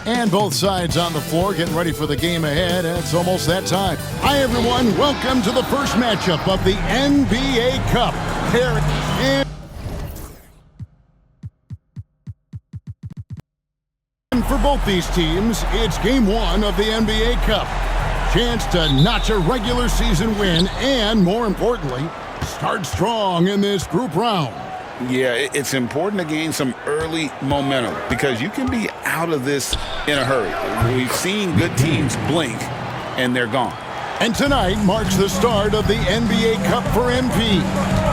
And both sides on the floor getting ready for the game ahead. It's almost that time. Hi, everyone. Welcome to the first matchup of the NBA Cup. Here and for both these teams, it's game one of the NBA Cup. Chance to notch a regular season win and, more importantly, start strong in this group round. Yeah, it's important to gain some early momentum because you can be out of this in a hurry. We've seen good teams blink, and they're gone. And tonight marks the start of the NBA Cup for MP.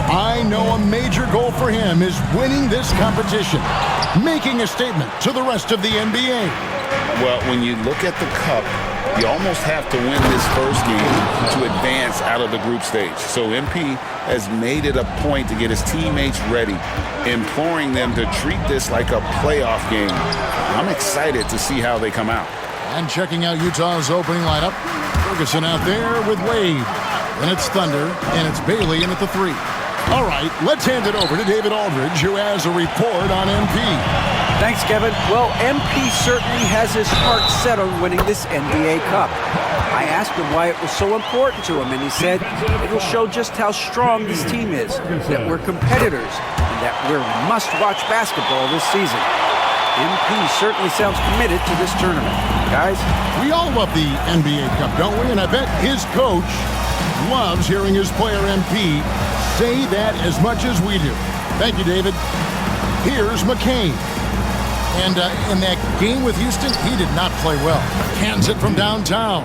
I know a major goal for him is winning this competition, making a statement to the rest of the NBA. Well, when you look at the Cup, you almost have to win this first game to advance out of the group stage. So MP has made it a point to get his teammates ready, imploring them to treat this like a playoff game. I'm excited to see how they come out. And checking out Utah's opening lineup, Ferguson out there with Wade. Then it's Thunder, and it's Bailey in at the 3. All right, let's hand it over to David Aldridge, who has a report on MP. Thanks, Kevin. Well, MP certainly has his heart set on winning this NBA Cup. I asked him why it was so important to him, and he said it'll show just how strong this team is, that we're competitors, and that we're must-watch basketball this season. MP certainly sounds committed to this tournament. Guys? We all love the NBA Cup, don't we? And I bet his coach loves hearing his player MP say that as much as we do. Thank you, David. Here's McCain. And in that game with Houston, he did not play well. Cans it from downtown.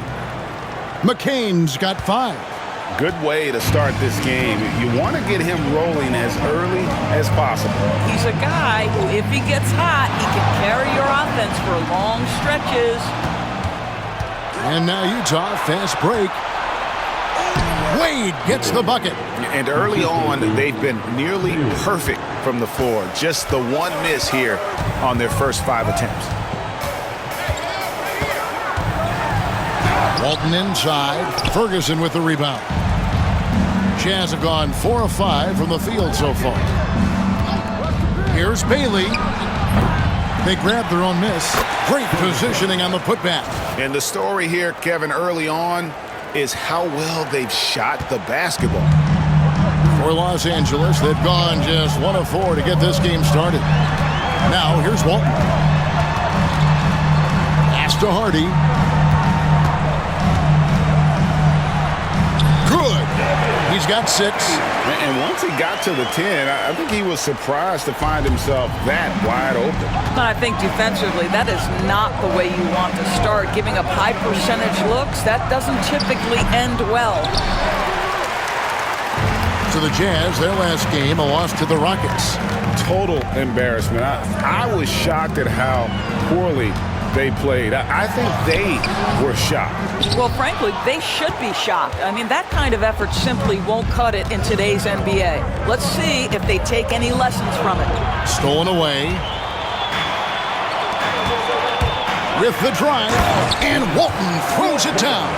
McCain's got 5. Good way to start this game. You want to get him rolling as early as possible. He's a guy who, if he gets hot, he can carry your offense for long stretches. And now Utah, fast break. Wade gets the bucket. And early on, they've been nearly perfect from the floor. Just the one miss here on their first 5 attempts. Walton inside. Ferguson with the rebound. Jazz have gone 4 of 5 from the field so far. Here's Bailey. They grab their own miss. Great positioning on the putback. And the story here, Kevin, early on is how well they've shot the basketball. For Los Angeles, they've gone just 1 of 4 to get this game started. Now, here's Walton. Pass to Hardy. Good. He's got 6. And once he got to the 10, I think he was surprised to find himself that wide open. I think defensively, that is not the way you want to start. Giving up high percentage looks, that doesn't typically end well. To the Jazz, their last game, a loss to the Rockets. Total embarrassment. I was shocked at how poorly they played. I think they were shocked. Well, frankly, they should be shocked. I mean, that kind of effort simply won't cut it in today's NBA. Let's see if they take any lessons from it. Stolen away. With the drive, and Walton throws it down.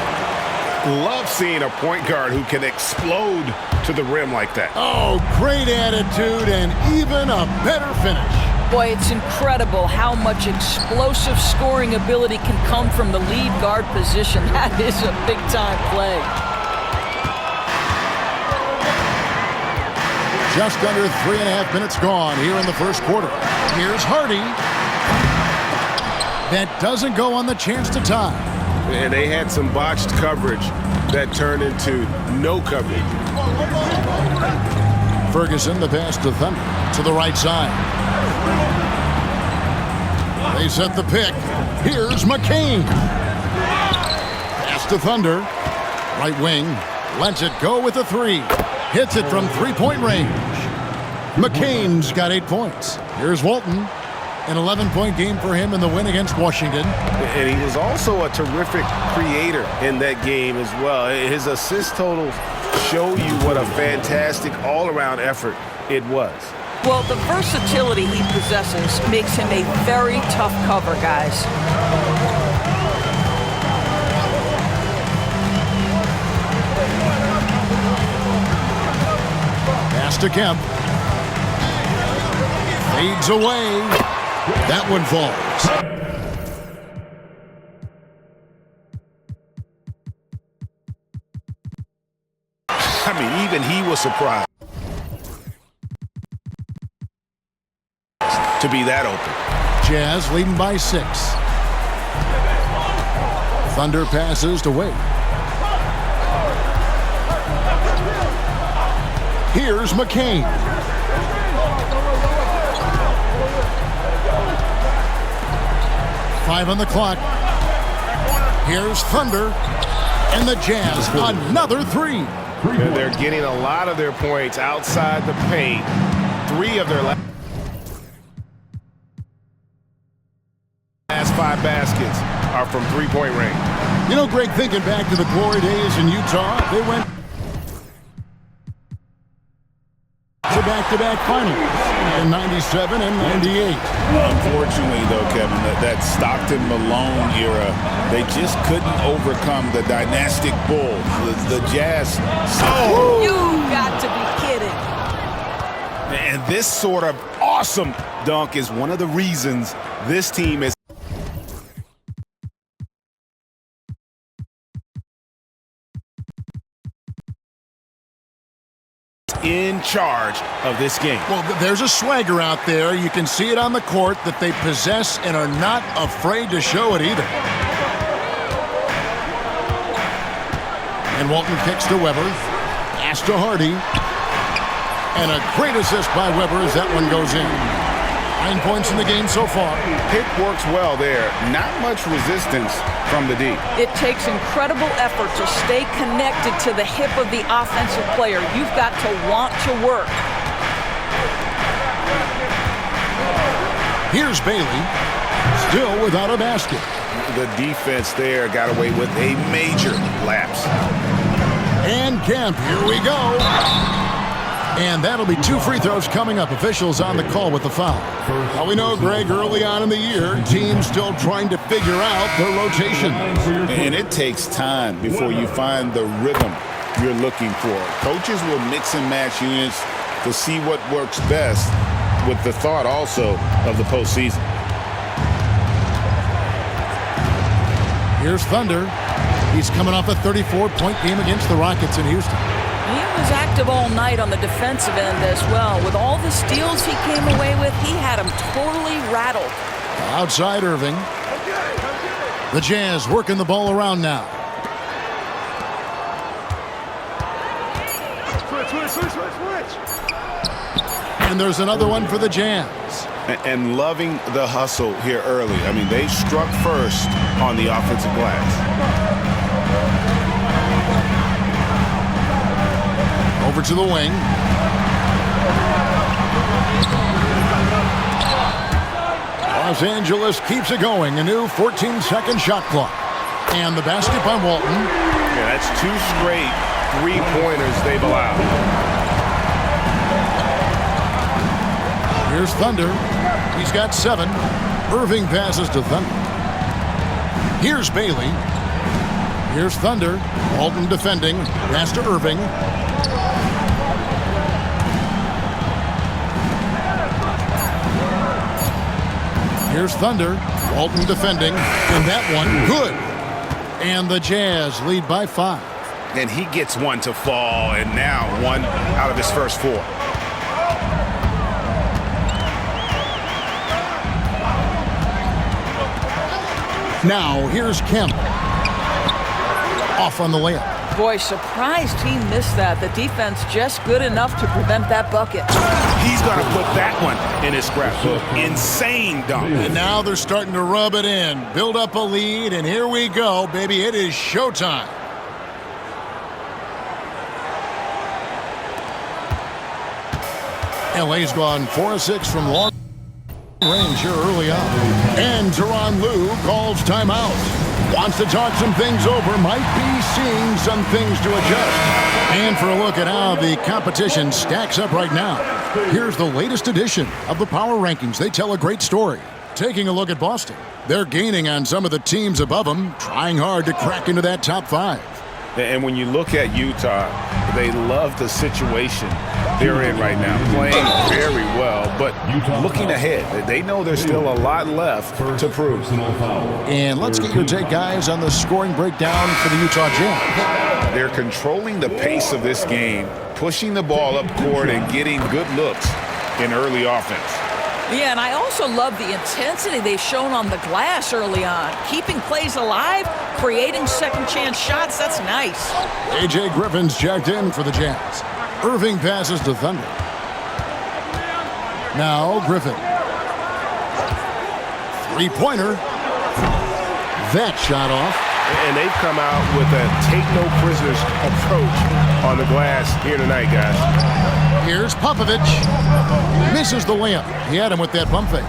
Love seeing a point guard who can explode to the rim like that. Oh, great attitude and even a better finish. Boy, it's incredible how much explosive scoring ability can come from the lead guard position. That is a big-time play. Just under 3.5 minutes gone here in the first quarter. Here's Hardy. That doesn't go on the chance to tie. And they had some botched coverage that turned into no coverage. Ferguson, the pass to Thunder, to the right side. They set the pick. Here's McCain. Pass to Thunder. Right wing. Lets it go with a 3. Hits it from 3-point range. McCain's got 8 points. Here's Walton. An 11-point game for him in the win against Washington. And he was also a terrific creator in that game as well. His assist totals show you what a fantastic all-around effort it was. Well, the versatility he possesses makes him a very tough cover, guys. Pass to Kemp. Fades away. That one falls. even he was surprised to be that open. Jazz leading by 6. Thunder passes to Wade. Here's McCain. Five on the clock. Here's Thunder. And the Jazz, another 3. And they're getting a lot of their points outside the paint. 3 of their last 5 baskets are from three-point range. You know, Greg, thinking back to the glory days in Utah, they went to back-to-back finals in 97 and 98. Unfortunately, though, Kevin, that Stockton-Malone era, they just couldn't overcome the dynastic Bulls. The Jazz. You got to be kidding. And this sort of awesome dunk is one of the reasons this team is in charge of this game. Well, there's a swagger out there. You can see it on the court that they possess and are not afraid to show it either. And Walton kicks to Weber. Pass to Hardy. And a great assist by Weber as that one goes in. 9 points in the game so far. Pick works well there. Not much resistance from the D. It takes incredible effort to stay connected to the hip of the offensive player. You've got to want to work. Here's Bailey, still without a basket. The defense there got away with a major lapse. And Kemp, here we go. And that'll be 2 free throws coming up. Officials on the call with the foul. Now we know, Greg, early on in the year, teams still trying to figure out their rotation. And it takes time before you find the rhythm you're looking for. Coaches will mix and match units to see what works best, with the thought also of the postseason. Here's Thunder. He's coming off a 34-point game against the Rockets in Houston. He was active all night on the defensive end as well. With all the steals he came away with, he had him totally rattled. Outside Irving. The Jazz working the ball around now. And there's another one for the Jazz. And loving the hustle here early. I mean, they struck first on the offensive glass. Over to the wing. Los Angeles keeps it going. A new 14-second shot clock. And the basket by Walton. Yeah, that's 2 straight three-pointers they've allowed. Here's Thunder. He's got 7. Irving passes to Thunder. Here's Bailey. Here's Thunder. Walton defending. Pass to Irving. Here's Thunder. Walton defending. And that one, good. And the Jazz lead by 5. And he gets one to fall, and now 1 out of his first 4. Now, here's Kemp. Off on the layup. Boy, surprised he missed that. The defense just good enough to prevent that bucket. He's going to put that one in his scrapbook. Insane dunk. And now they're starting to rub it in. Build up a lead, and here we go, baby. It is showtime. LA's gone 4 of 6 from long range here early on. And Tyronn Lue calls timeout. Wants to talk some things over. Might be seeing some things to adjust. And for a look at how the competition stacks up right now, here's the latest edition of the Power Rankings. They tell a great story. Taking a look at Boston. They're gaining on some of the teams above them, trying hard to crack into that top 5. And when you look at Utah, they love the situation they're in right now, playing very well, but looking ahead. They know there's still a lot left to prove. And let's get your take, guys, on the scoring breakdown for the Utah Jazz. They're controlling the pace of this game, pushing the ball up court and getting good looks in early offense. Yeah, and I also love the intensity they've shown on the glass early on. Keeping plays alive, creating second-chance shots, that's nice. A.J. Griffin's checked in for the Jazz. Irving passes to Thunder. Now Griffin. Three-pointer. That shot off. And they've come out with a take-no-prisoners approach on the glass here tonight, guys. Here's Popovich. Misses the layup. He had him with that pump fake.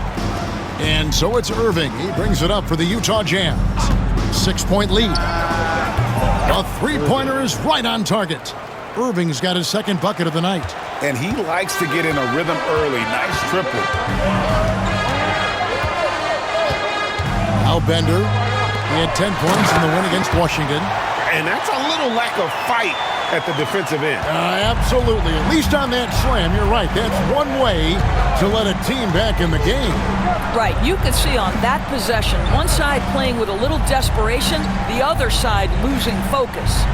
And so it's Irving. He brings it up for the Utah Jazz. 6-point lead. A three-pointer is right on target. Irving's got his second bucket of the night. And he likes to get in a rhythm early. Nice triple. Now Bender. He had 10 points in the win against Washington. And that's a little lack of fight at the defensive end. Absolutely. At least on that slam, you're right. That's one way to let a team back in the game. Right, you could see on that possession, one side playing with a little desperation, the other side losing focus.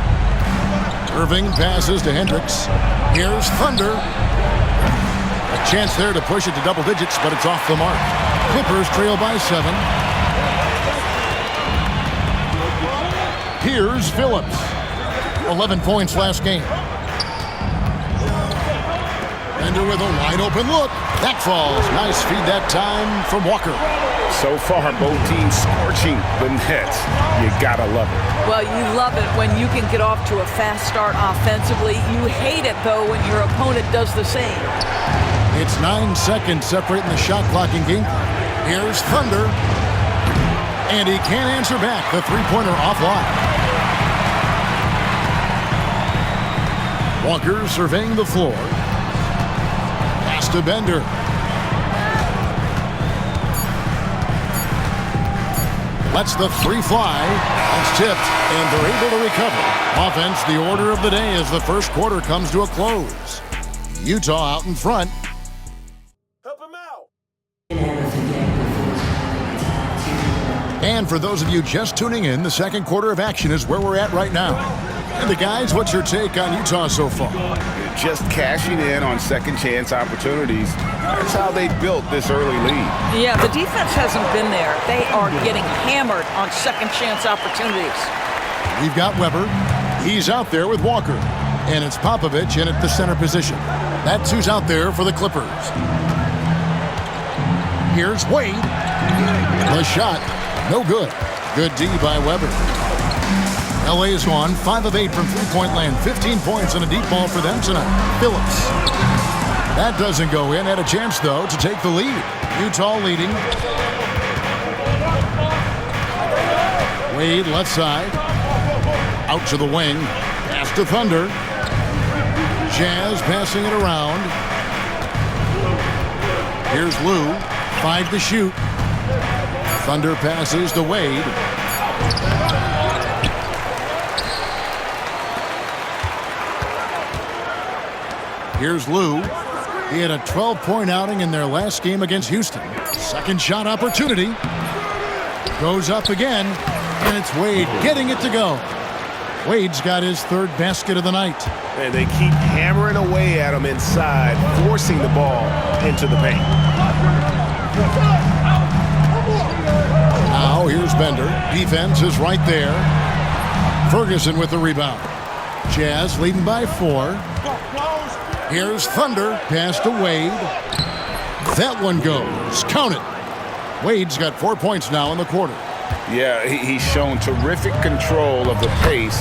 Irving passes to Hendricks. Here's Thunder. A chance there to push it to double digits, but it's off the mark. Clippers trail by 7. Here's Phillips. 11 points last game. Bender with a wide open look. That falls. Nice feed that time from Walker. So far, both teams scorching the nets. You gotta love it. Well, you love it when you can get off to a fast start offensively. You hate it, though, when your opponent does the same. It's 9 seconds separating the shot clock in game. Here's Thunder. And he can't answer back. The three-pointer offline. Walker surveying the floor. Pass to Bender. Lets the three fly. It's tipped, and they're able to recover. Offense, the order of the day as the first quarter comes to a close. Utah out in front. Help him out. And for those of you just tuning in, the second quarter of action is where we're at right now. And the guys, what's your take on Utah so far? Just cashing in on second chance opportunities. That's how they built this early lead. Yeah, the defense hasn't been there. They are getting hammered on second chance opportunities. We've got Weber. He's out there with Walker. And it's Popovich in at the center position. That's who's out there for the Clippers. Here's Wade. The shot. No good. Good D by Weber. LA has gone 5 of 8 from three-point land. 15 points and a deep ball for them tonight. Phillips. That doesn't go in. Had a chance, though, to take the lead. Utah leading. Wade left side. Out to the wing. Pass to Thunder. Jazz passing it around. Here's Lou. 5 to shoot. Thunder passes to Wade. Here's Lou. He had a 12-point outing in their last game against Houston. Second shot opportunity. Goes up again, and it's Wade getting it to go. Wade's got his third basket of the night. And they keep hammering away at him inside, forcing the ball into the paint. Now here's Bender. Defense is right there. Ferguson with the rebound. Jazz leading by 4. Here's Thunder. Pass to Wade. That one goes. Count it. Wade's got 4 points now in the quarter. Yeah, he's shown terrific control of the pace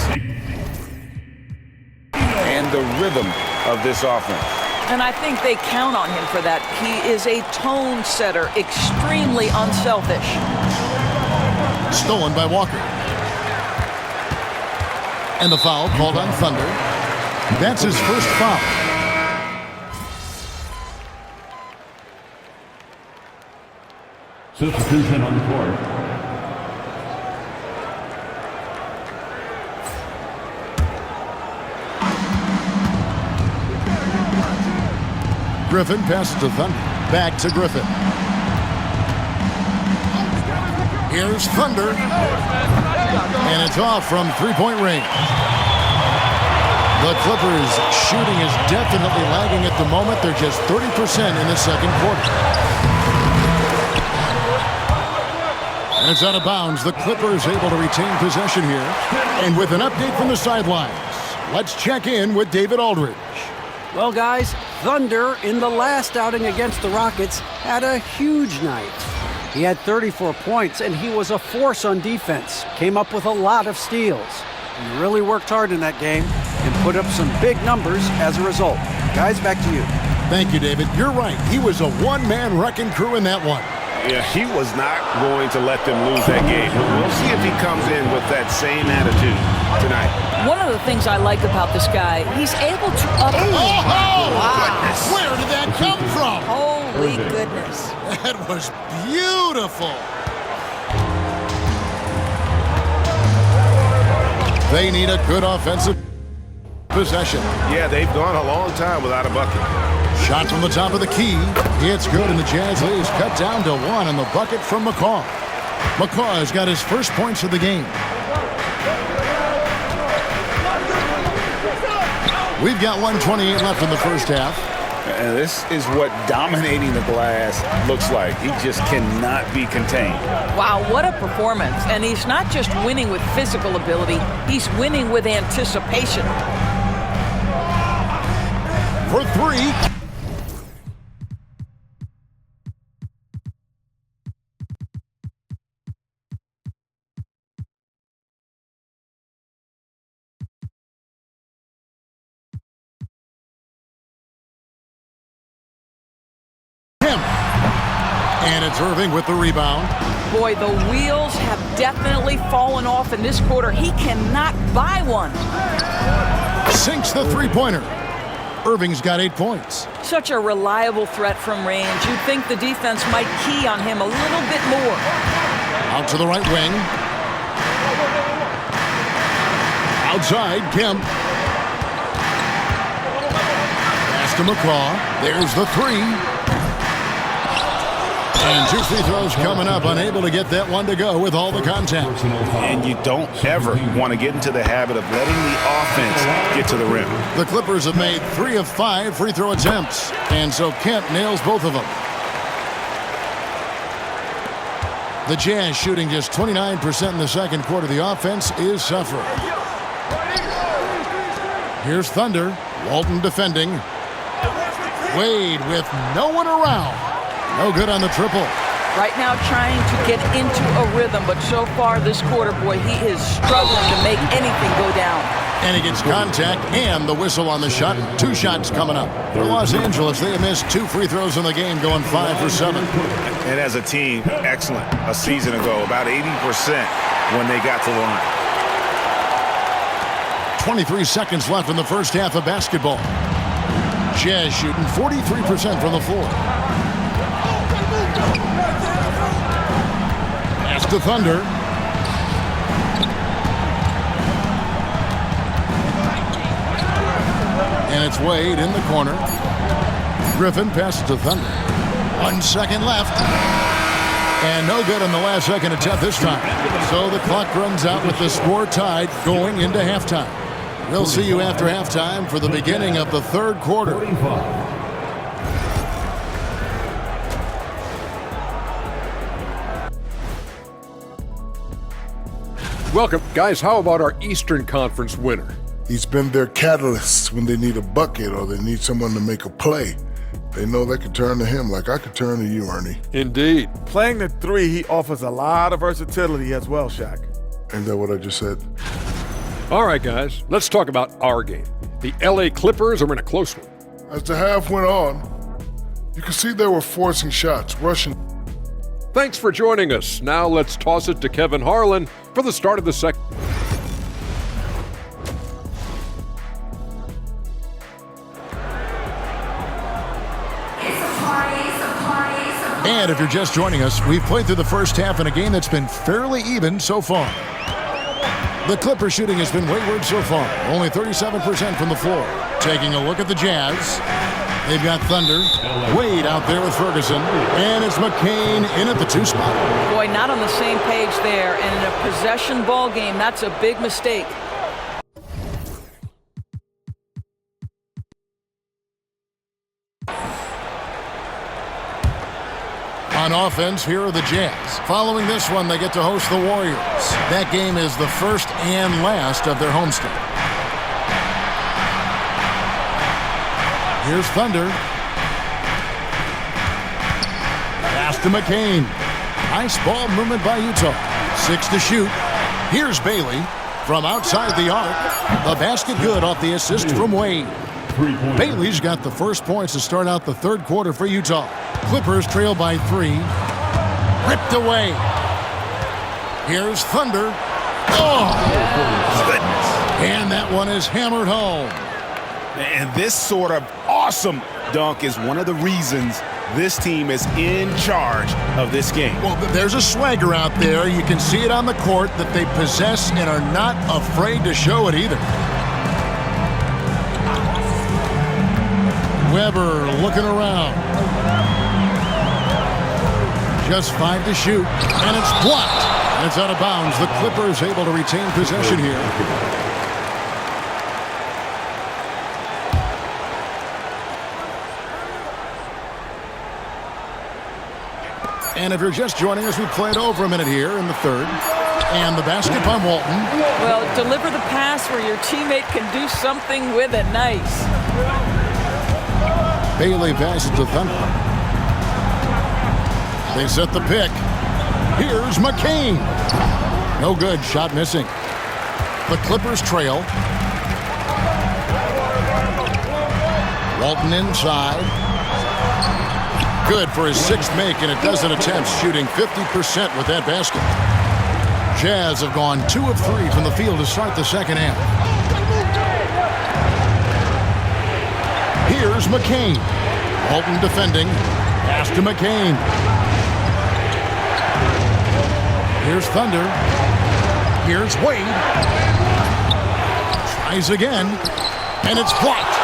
and the rhythm of this offense. And I think they count on him for that. He is a tone setter, extremely unselfish. Stolen by Walker. And the foul called on Thunder. That's his first foul. Substitution on the court. Griffin passes to Thunder. Back to Griffin. Here's Thunder. And it's off from three-point range. The Clippers' shooting is definitely lagging at the moment. They're just 30% in the second quarter. And it's out of bounds. The Clippers able to retain possession here. And with an update from the sidelines, let's check in with David Aldridge. Well, guys, Thunder in the last outing against the Rockets had a huge night. He had 34 points, and he was a force on defense. Came up with a lot of steals. He really worked hard in that game and put up some big numbers as a result. Guys, back to you. Thank you, David. You're right. He was a one-man wrecking crew in that one. Yeah, he was not going to let them lose that game. We'll see if he comes in with that same attitude tonight. One of the things I like about this guy, he's able to up. Goodness. Where did that come from? Holy goodness. That was beautiful. They need a good offensive possession. Yeah, they've gone a long time without a bucket. Shot from the top of the key. It's good, and the Jazz lead is cut down to 1 on the bucket from McCaw. McCaw has got his first points of the game. We've got 1:28 left in the first half. And this is what dominating the glass looks like. He just cannot be contained. Wow, what a performance. And he's not just winning with physical ability, he's winning with anticipation. For three. And it's Irving with the rebound. Boy, the wheels have definitely fallen off in this quarter. He cannot buy one. Sinks the three-pointer. Irving's got 8 points. Such a reliable threat from range. You'd think the defense might key on him a little bit more. Out to the right wing. Outside, Kemp. Pass to McCaw. There's the three. And 2 free throws coming up. Unable to get that one to go with all the contact. And you don't ever want to get into the habit of letting the offense get to the rim. The Clippers have made 3 of 5 free throw attempts. And so Kemp nails both of them. The Jazz shooting just 29% in the second quarter. The offense is suffering. Here's Thunder. Walton defending. Wade with no one around. No good on the triple. Right now trying to get into a rhythm, but so far this quarter, boy, he is struggling to make anything go down. And he gets contact and the whistle on the shot. 2 shots coming up. For Los Angeles, they have missed 2 free throws in the game, going 5 for 7. And as a team, excellent. A season ago, about 80% when they got to the line. 23 seconds left in the first half of basketball. Jazz shooting 43% from the floor. Pass to Thunder. And it's Wade in the corner. Griffin passes to Thunder. 1 second left. And no good on the last second attempt this time. So the clock runs out with the score tied going into halftime. We'll see you after halftime for the beginning of the third quarter. Welcome. Guys, how about our Eastern Conference winner? He's been their catalyst when they need a bucket or they need someone to make a play. They know they can turn to him like I could turn to you, Ernie. Indeed. Playing the 3, he offers a lot of versatility as well, Shaq. Ain't that what I just said? All right, guys, let's talk about our game. The LA Clippers are in a close one. As the half went on, you could see they were forcing shots, rushing. Thanks for joining us. Now let's toss it to Kevin Harlan for the start of the second. And if you're just joining us, we've played through the first half in a game that's been fairly even so far. The Clipper shooting has been wayward so far, only 37% from the floor. Taking a look at the Jazz. They've got Thunder. Wade out there with Ferguson. And it's McCain in at the 2 spot. Boy, not on the same page there. And in a possession ball game, that's a big mistake. On offense, here are the Jazz. Following this one, they get to host the Warriors. That game is the first and last of their homestand. Here's Thunder. Pass to McCain. Nice ball movement by Utah. 6 to shoot. Here's Bailey from outside the arc. The basket good off the assist from Wade. Bailey's got the first points to start out the third quarter for Utah. Clippers trail by 3. Ripped away. Here's Thunder. Oh, goodness. And that one is hammered home. And this sort of awesome dunk is one of the reasons this team is in charge of this game. Well, there's a swagger out there. You can see it on the court that they possess and are not afraid to show it either. Weber looking around. Just 5 to shoot, and it's blocked. And it's out of bounds. The Clippers able to retain possession here. And if you're just joining us, we played over a minute here in the third. And the basket by Walton. Well, deliver the pass where your teammate can do something with it. Nice. Bailey passes to Thunder. They set the pick. Here's McCain. No good. Shot missing. The Clippers trail. Walton inside. Good for his 6th make in a dozen attempts, shooting 50% with that basket. Jazz have gone 2 of 3 from the field to start the second half. Here's McCain. Walton defending. Pass to McCain. Here's Thunder. Here's Wade. Tries again. And it's blocked.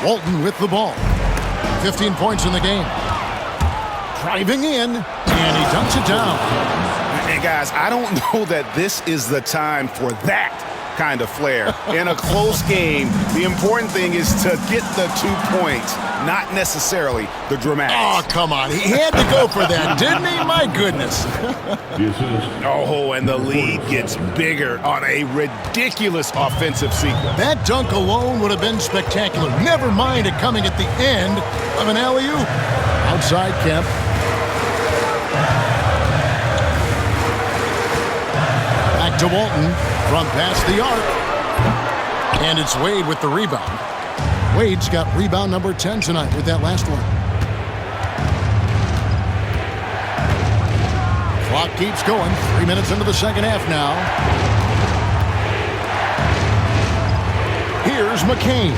Walton with the ball. 15 points in the game. Driving in. And he dunks it down. And guys, I don't know that this is the time for that kind of flair. In a close game, the important thing is to get the 2 points, not necessarily the dramatics. Oh, come on. He had to go for that, didn't he? My goodness. Oh, and the lead gets bigger on a ridiculous offensive sequence. That dunk alone would have been spectacular. Never mind it coming at the end of an alley-oop. Outside Kemp. Back to Walton from past the arc. And it's Wade with the rebound. Wade's got rebound number 10 tonight with that last one. Clock keeps going. 3 minutes into the second half now. Here's McCain.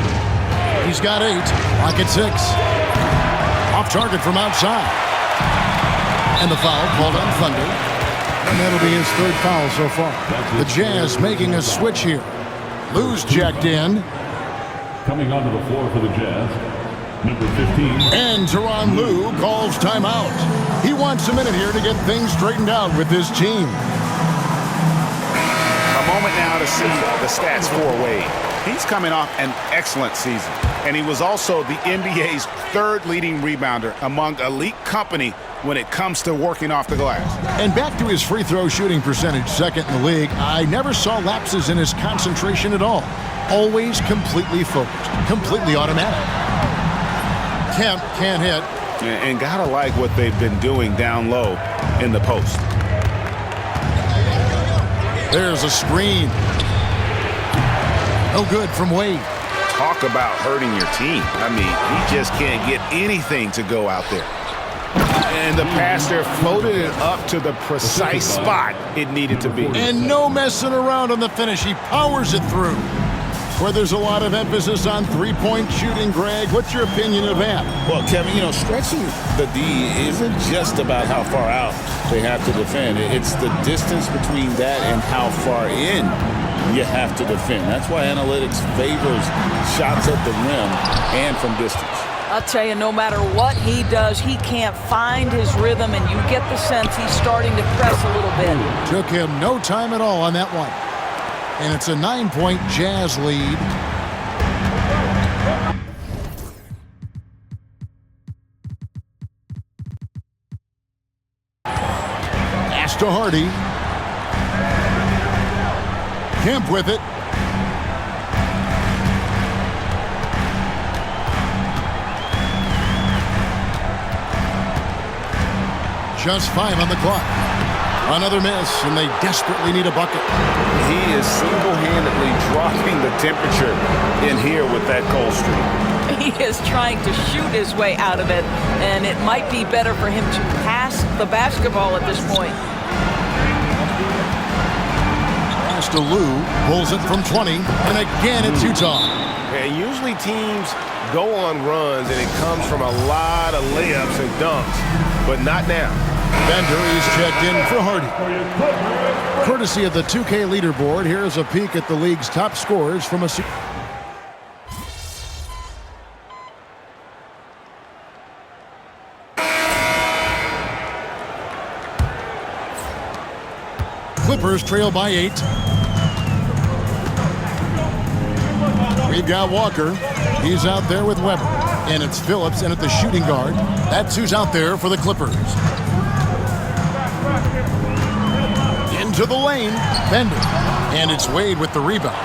He's got 8. Clock at 6. Off target from outside. And the foul called on Thunder. And that'll be his 3rd foul so far. The Jazz making a switch here. Lou's checked in. Coming onto the floor for the Jazz, number 15. And Tyronn Lue calls timeout. He wants a minute here to get things straightened out with his team. A moment now to see the stats for Wade. He's coming off an excellent season, and he was also the NBA's 3rd leading rebounder among elite company when it comes to working off the glass. And back to his free throw shooting percentage, 2nd in the league. I never saw lapses in his concentration at all. Always completely focused, completely automatic. Kemp can't hit. And gotta like what they've been doing down low in the post. There's a screen. No good from Wade. Talk about hurting your team. I mean, he just can't get anything to go out there. And the pass there floated it up to the precise spot it needed to be. And no messing around on the finish. He powers it through. Where there's a lot of emphasis on three-point shooting, Greg. What's your opinion of that? Well, Kevin, stretching the D isn't just about how far out they have to defend. It's the distance between that and how far in you have to defend. That's why analytics favors shots at the rim and from distance. I'll tell you, no matter what he does, he can't find his rhythm, and you get the sense he's starting to press a little bit. Took him no time at all on that one. And it's a 9-point Jazz lead. Pass to Hardy. Kemp with it. Just 5 on the clock. Another miss, and they desperately need a bucket. He is single-handedly dropping the temperature in here with that cold streak. He is trying to shoot his way out of it, and it might be better for him to pass the basketball at this point. Pass to Lou, pulls it from 20, and again it's Utah. And usually teams go on runs, and it comes from a lot of layups and dunks, but not now. Bender is checked in for Hardy. Courtesy of the 2K leaderboard, here's a peek at the league's top scorers from a... Clippers trail by 8. We've got Walker. He's out there with Weber. And it's Phillips in at the shooting guard. That's who's out there for the Clippers. Into the lane. Bender. And it's Wade with the rebound.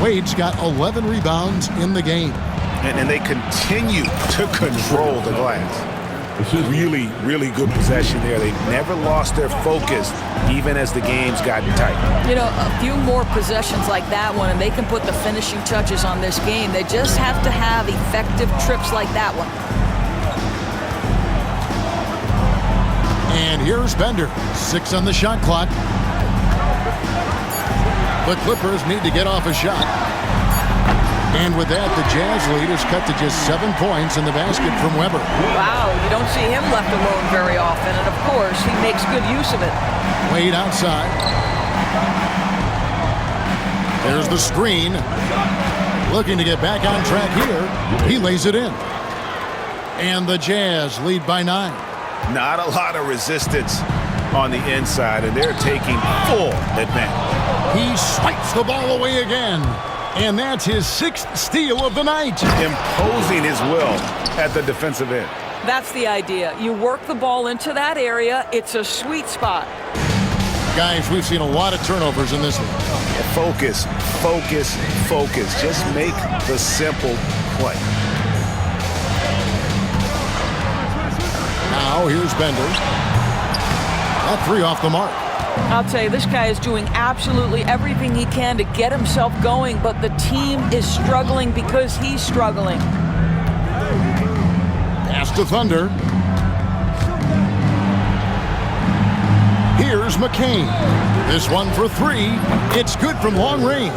Wade's got 11 rebounds in the game. And they continue to control the glass. Really, really good possession there. They've never lost their focus, even as the game's gotten tight. You know, a few more possessions like that one, and they can put the finishing touches on this game. They just have to have effective trips like that one. And here's Bender. 6 on the shot clock. The Clippers need to get off a shot. And with that, the Jazz lead is cut to just 7 points in the basket from Weber. Wow, you don't see him left alone very often, and of course, he makes good use of it. Wade outside. There's the screen. Looking to get back on track here. He lays it in. And the Jazz lead by 9. Not a lot of resistance on the inside, and they're taking full advantage. He swipes the ball away again. And that's his 6th steal of the night. Imposing his will at the defensive end. That's the idea. You work the ball into that area. It's a sweet spot. Guys, we've seen a lot of turnovers in this one. Focus, focus, focus. Just make the simple play. Now here's Bender. That 3 off the mark. I'll tell you, this guy is doing absolutely everything he can to get himself going, but the team is struggling because he's struggling. Pass to Thunder. Here's McCain. This one for 3. It's good from long range.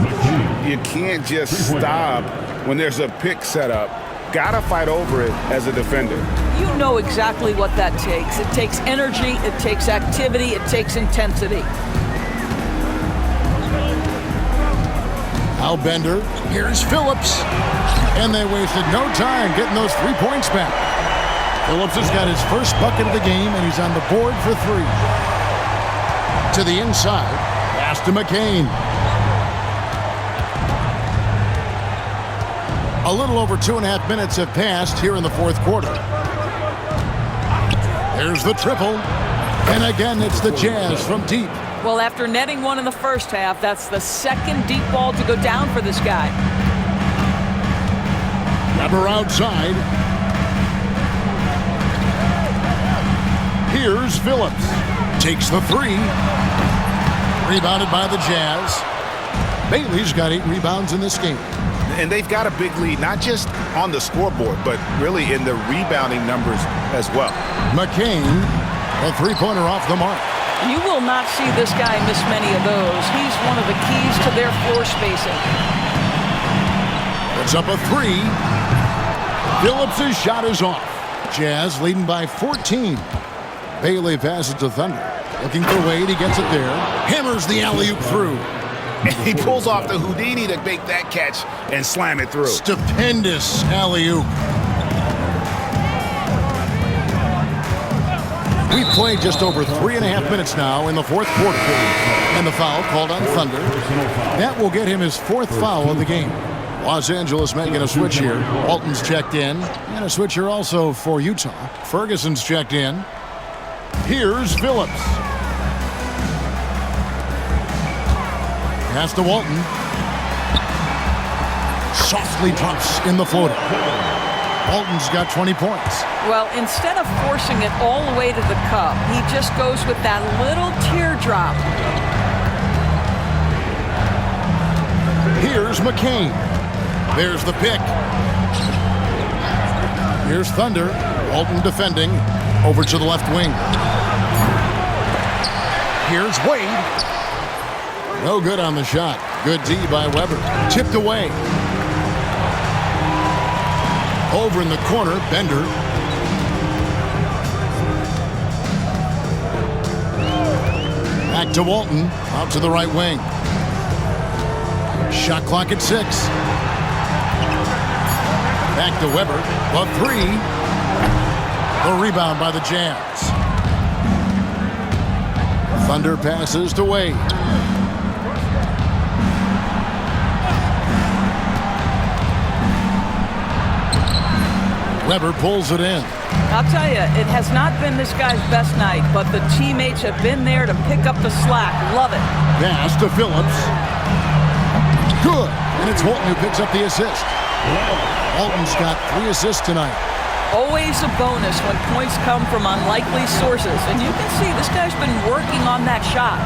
You can't just stop when there's a pick set up. Gotta fight over it as a defender. You know exactly what that takes. It takes energy, it takes activity, it takes intensity. Now Bender. Here's Phillips. And they wasted no time getting those 3 points back. Phillips has got his first bucket of the game, and he's on the board for 3. To the inside. Pass to McCain. A little over 2.5 minutes have passed here in the 4th quarter. There's the triple. And again, it's the Jazz from deep. Well, after netting one in the first half, that's the 2nd deep ball to go down for this guy. Weber outside. Here's Phillips. Takes the 3. Rebounded by the Jazz. Bailey's got 8 rebounds in this game. And they've got a big lead, not just on the scoreboard, but really in the rebounding numbers as well. McCain, a 3-pointer off the mark. You will not see this guy miss many of those. He's one of the keys to their floor spacing. It's up a 3. Phillips' shot is off. Jazz leading by 14. Bailey passes to Thunder. Looking for Wade, he gets it there. Hammers the alley-oop through. And he pulls off the Houdini to make that catch and slam it through. Stupendous alley-oop. We've played just over 3.5 minutes now in the fourth quarter. And the foul called on Thunder. That will get him his 4th foul of the game. Los Angeles making a switch here. Walton's checked in. And a switch here also for Utah. Ferguson's checked in. Here's Phillips. Pass to Walton. Softly drops in the floater. Walton's got 20 points. Well, instead of forcing it all the way to the cup, he just goes with that little teardrop. Here's McCain. There's the pick. Here's Thunder. Walton defending. Over to the left wing. Here's Wade. No good on the shot. Good D by Weber. Tipped away. Over in the corner, Bender. Back to Walton. Out to the right wing. Shot clock at 6. Back to Weber. The 3. The rebound by the Jazz. Thunder passes to Wade. Weber pulls it in. I'll tell you, it has not been this guy's best night, but the teammates have been there to pick up the slack. Love it. Pass to Phillips. Good. And it's Walton who picks up the assist. Walton's got 3 assists tonight. Always a bonus when points come from unlikely sources. And you can see this guy's been working on that shot.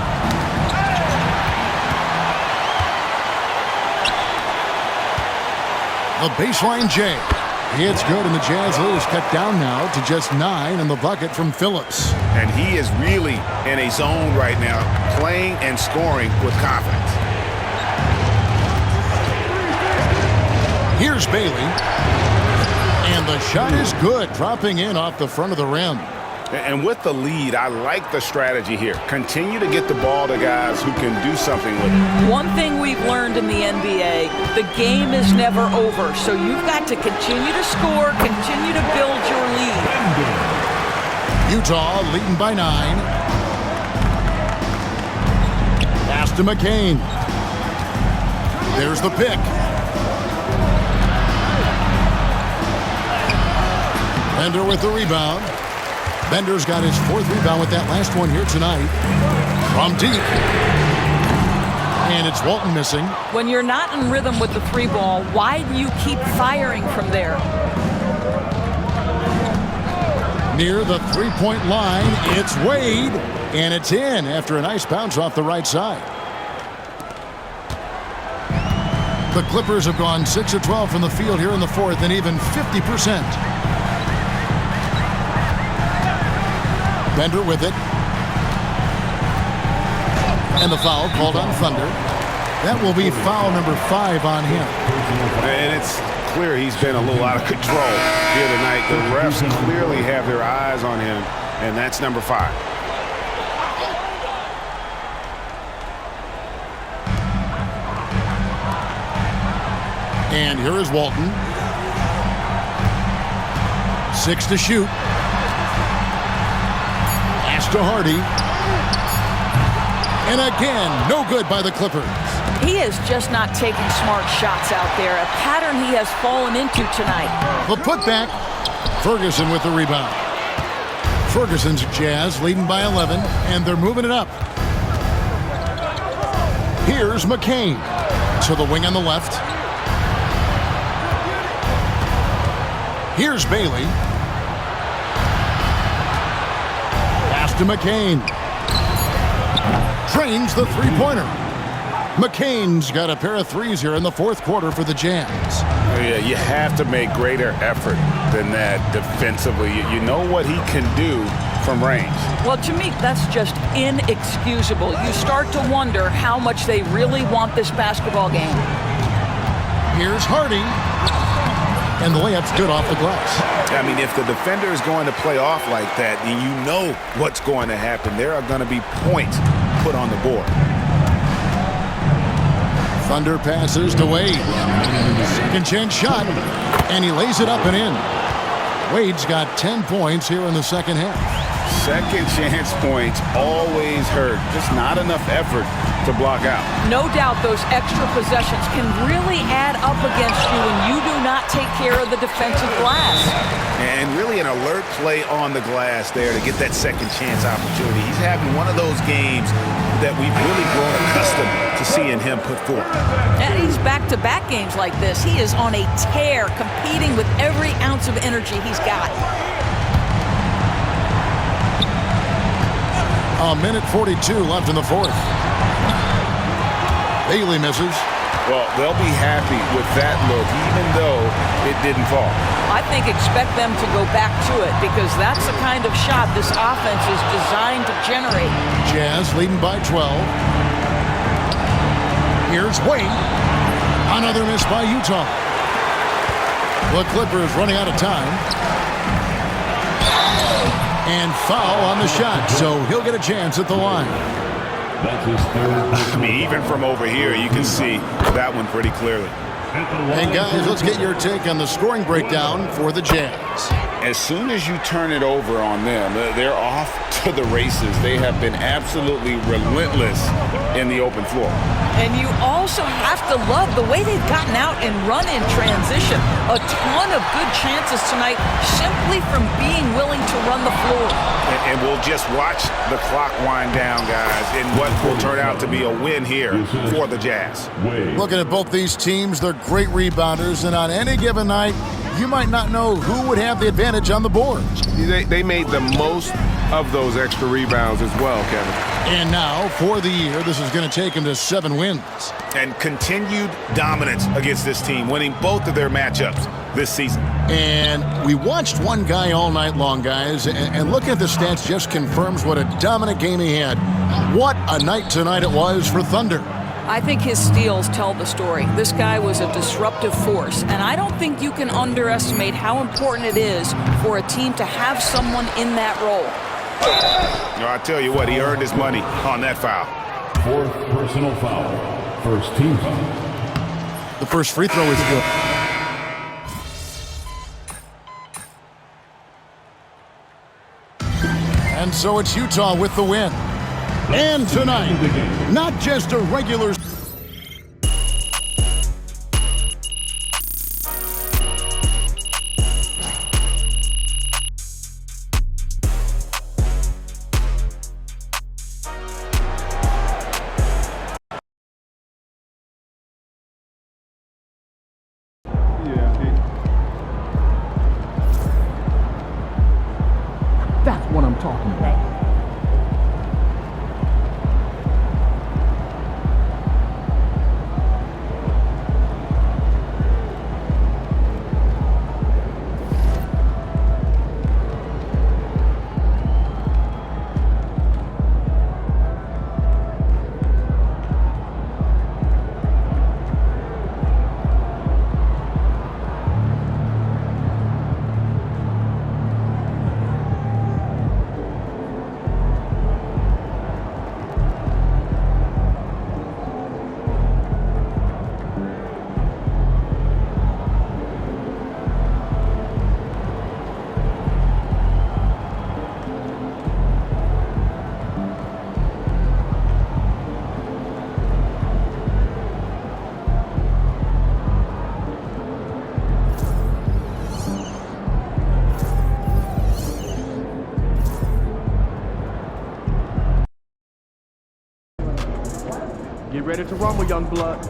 The baseline J. It's good, and the Jazz lead is cut down now to just 9 in the bucket from Phillips. And he is really in a zone right now, playing and scoring with confidence. Here's Bailey. And the shot is good, dropping in off the front of the rim. And with the lead, I like the strategy here. Continue to get the ball to guys who can do something with it. One thing we've learned in the NBA, the game is never over. So you've got to continue to score, continue to build your lead. Utah leading by 9. Pass to McCain. There's the pick. Bender with the rebound. Bender's got his 4th rebound with that last one here tonight. From deep. And it's Walton missing. When you're not in rhythm with the 3 ball, why do you keep firing from there? Near the 3-point line, it's Wade. And it's in after a nice bounce off the right side. The Clippers have gone 6 of 12 from the field here in the 4th and even 50%. Bender with it. And the foul called on Thunder. That will be foul number 5 on him. And it's clear he's been a little out of control here tonight. The refs clearly have their eyes on him, and that's number 5. And here is Walton. 6 to shoot. To Hardy. And again, no good by the Clippers. He is just not taking smart shots out there, a pattern he has fallen into tonight. The putback. Ferguson with the rebound. Ferguson's Jazz leading by 11, and they're moving it up. Here's McCain to the wing on the left. Here's Bailey. To McCain. Drains the 3-pointer. McCain's got a pair of 3s here in the 4th quarter for the Jazz. Oh, yeah, you have to make greater effort than that defensively. You know what he can do from range. Well, to me, that's just inexcusable. You start to wonder how much they really want this basketball game. Here's Hardy. And the layup's good off the glass. I mean, if the defender is going to play off like that, then you know what's going to happen. There are going to be points put on the board. Thunder passes to Wade. Second chance shot, and he lays it up and in. Wade's got 10 points here in the second half. Second chance points always hurt. Just not enough effort to block out. No doubt those extra possessions can really add up against you when you do not take care of the defensive glass. And really an alert play on the glass there to get that second chance opportunity. He's having one of those games that we've really grown accustomed to seeing him put forth. And he's back-to-back games like this. He is on a tear, competing with every ounce of energy he's got. A minute 42 left in the fourth. Bailey misses. Well, they'll be happy with that look, even though it didn't fall. I think expect them to go back to it because that's the kind of shot this offense is designed to generate. Jazz leading by 12. Here's Wade. Another miss by Utah. The Clippers running out of time. And foul on the shot, so he'll get a chance at the line. That's his third. I mean, even from over here, you can see that one pretty clearly. And guys, let's get your take on the scoring breakdown for the Jazz. As soon as you turn it over on them, they're off to the races. They have been absolutely relentless in the open floor. And you also have to love the way they've gotten out and run in transition. A ton of good chances tonight simply from being willing to run the floor. And we'll just watch the clock wind down, guys, in what will turn out to be a win here for the Jazz. Looking at both these teams, they're great rebounders, and on any given night, you might not know who would have the advantage on the boards. They made the most of those extra rebounds as well, Kevin. And now, for the year, this is going to take them to 7 wins. And continued dominance against this team, winning both of their matchups this season. And we watched one guy all night long, guys, and looking at the stats just confirms what a dominant game he had. What a night tonight it was for Thunder. I think his steals tell the story. This guy was a disruptive force, and I don't think you can underestimate how important it is for a team to have someone in that role. I tell you what, he earned his money on that foul. Fourth personal foul. First team foul. The first free throw is good. And so it's Utah with the win. And tonight, not just a regular... That's what I'm talking about. Get ready to rumble, young blood.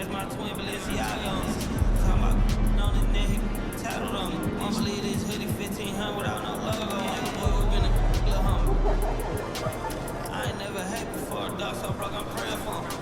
That's my twin Balenciaga on. Talking about on his neck, tattled on me. Won't believe this hoodie 1500 without no logo. Like a boy been a little humble. I ain't never had before, dog, so broke, I'm praying for him.